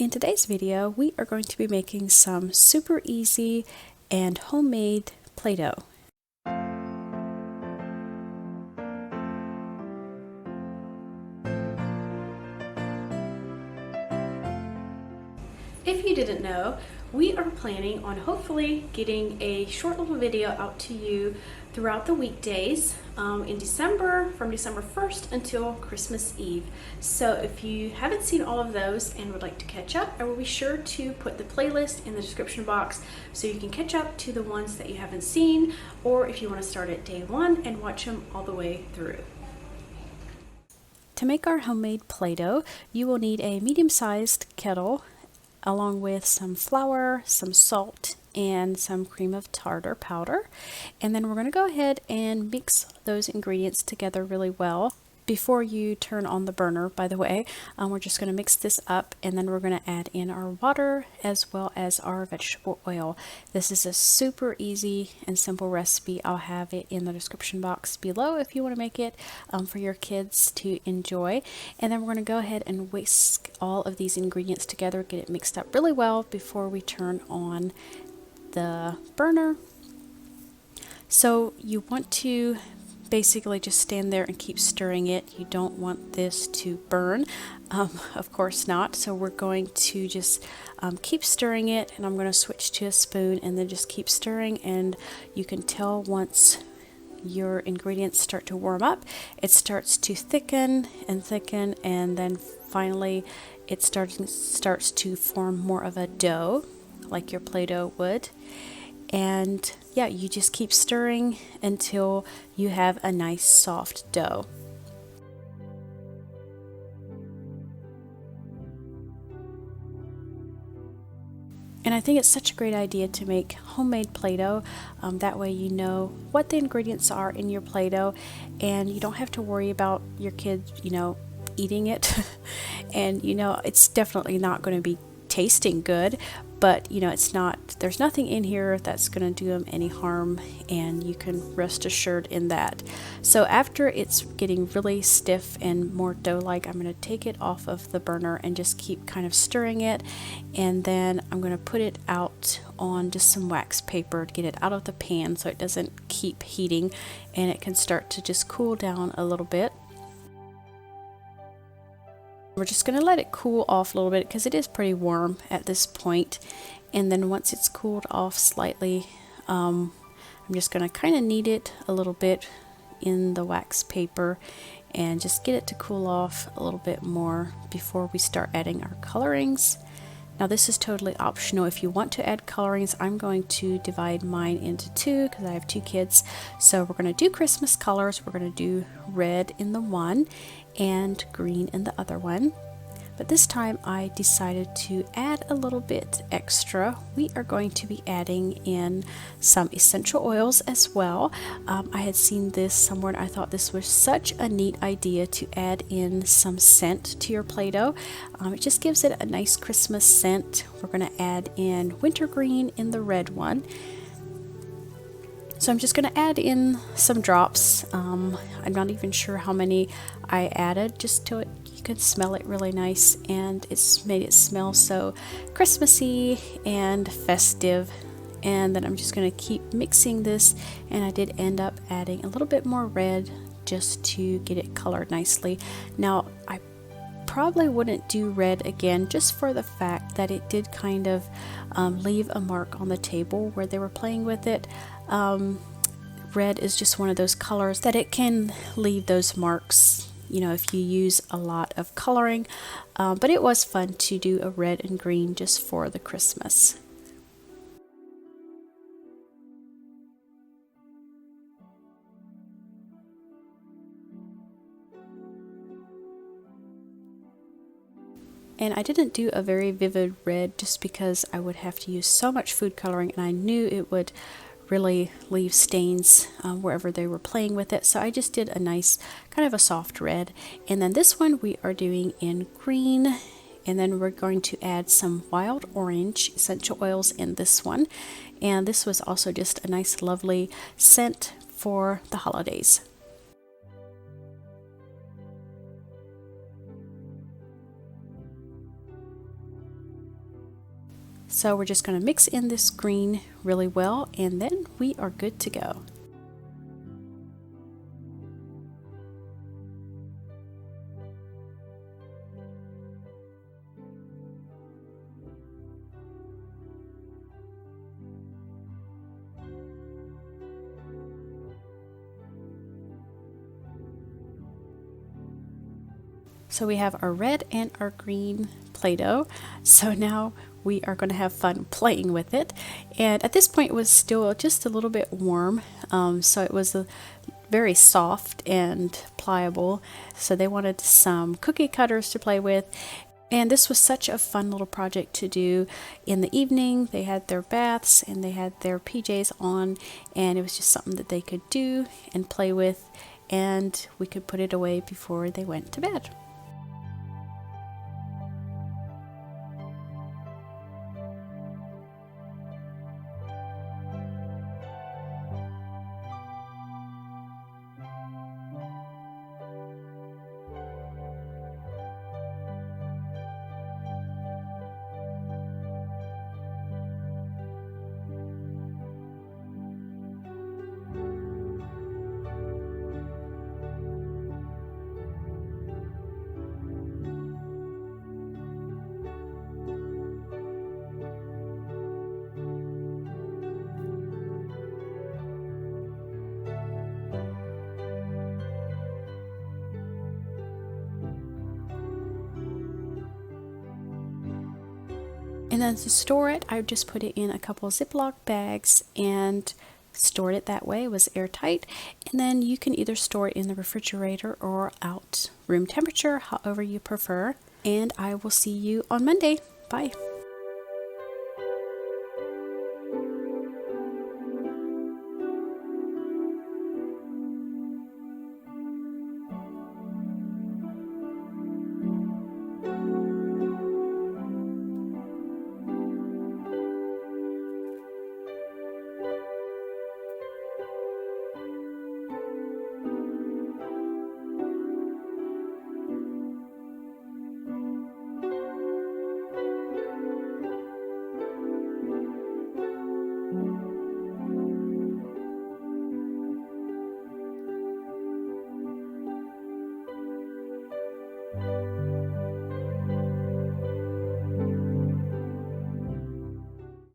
In today's video, we are going to be making some super easy and homemade Play-Doh. If you didn't know, we are planning on hopefully getting a short little video out to you throughout the weekdays in December, from December 1st until Christmas Eve. So if you haven't seen all of those and would like to catch up, I will be sure to put the playlist in the description box so you can catch up to the ones that you haven't seen, or if you want to start at day one and watch them all the way through. To make our homemade Play-Doh, you will need a medium-sized kettle along with some flour, some salt, and some cream of tartar powder. And then we're going to go ahead and mix those ingredients together really well. Before you turn on the burner, by the way, we're just going to mix this up, and then we're going to add in our water as well as our vegetable oil. This is a super easy and simple recipe. I'll have it in the description box below if you want to make it for your kids to enjoy. And then we're going to go ahead and whisk all of these ingredients together, get it mixed up really well before we turn on the burner. So you want to basically just stand there and keep stirring it. You don't want this to burn, of course not. So we're going to just keep stirring it, and I'm going to switch to a spoon and then just keep stirring. And you can tell once your ingredients start to warm up, it starts to thicken and thicken, and then finally it starts to form more of a dough like your Play-Doh would. And yeah, you just keep stirring until you have a nice soft dough. And I think it's such a great idea to make homemade Play-Doh. That way you know what the ingredients are in your Play-Doh, and you don't have to worry about your kids, eating it. And it's definitely not going to be tasting good, but there's nothing in here that's going to do them any harm, and you can rest assured in that. So after it's getting really stiff and more dough-like, I'm going to take it off of the burner and just keep kind of stirring it, and then I'm going to put it out on just some wax paper to get it out of the pan so it doesn't keep heating, and it can start to just cool down a little bit. We're just going to let it cool off a little bit because it is pretty warm at this point. And then once it's cooled off slightly, I'm just going to kind of knead it a little bit in the wax paper and just get it to cool off a little bit more before we start adding our colorings. Now this is totally optional. If you want to add colorings, I'm going to divide mine into two because I have two kids. So we're going to do Christmas colors. We're going to do red in the one and green in the other one. But this time I decided to add a little bit extra. We are going to be adding in some essential oils as well. I had seen this somewhere and I thought this was such a neat idea to add in some scent to your Play-Doh. It just gives it a nice Christmas scent. We're going to add in wintergreen in the red one. So I'm just going to add in some drops. I'm not even sure how many I added, just till you can smell it really nice, and it's made it smell so Christmassy and festive. And then I'm just going to keep mixing this, and I did end up adding a little bit more red just to get it colored nicely. Now I probably wouldn't do red again, just for the fact that it did kind of leave a mark on the table where they were playing with it. Red is just one of those colors that it can leave those marks, if you use a lot of coloring. But it was fun to do a red and green just for the Christmas. And I didn't do a very vivid red just because I would have to use so much food coloring, and I knew it would really leave stains wherever they were playing with it. So I just did a nice kind of a soft red. And then this one we are doing in green, and then we're going to add some wild orange essential oils in this one. And this was also just a nice lovely scent for the holidays. So we're just going to mix in this green really well, and then we are good to go. So we have our red and our green Play-Doh. So now we are going to have fun playing with it. And at this point it was still just a little bit warm, so it was very soft and pliable. So they wanted some cookie cutters to play with. And this was such a fun little project to do in the evening. They had their baths and they had their PJs on, and it was just something that they could do and play with, and we could put it away before they went to bed. And then to store it, I just put it in a couple of Ziploc bags and stored it that way. It was airtight. And then you can either store it in the refrigerator or out room temperature, however you prefer. And I will see you on Monday. Bye.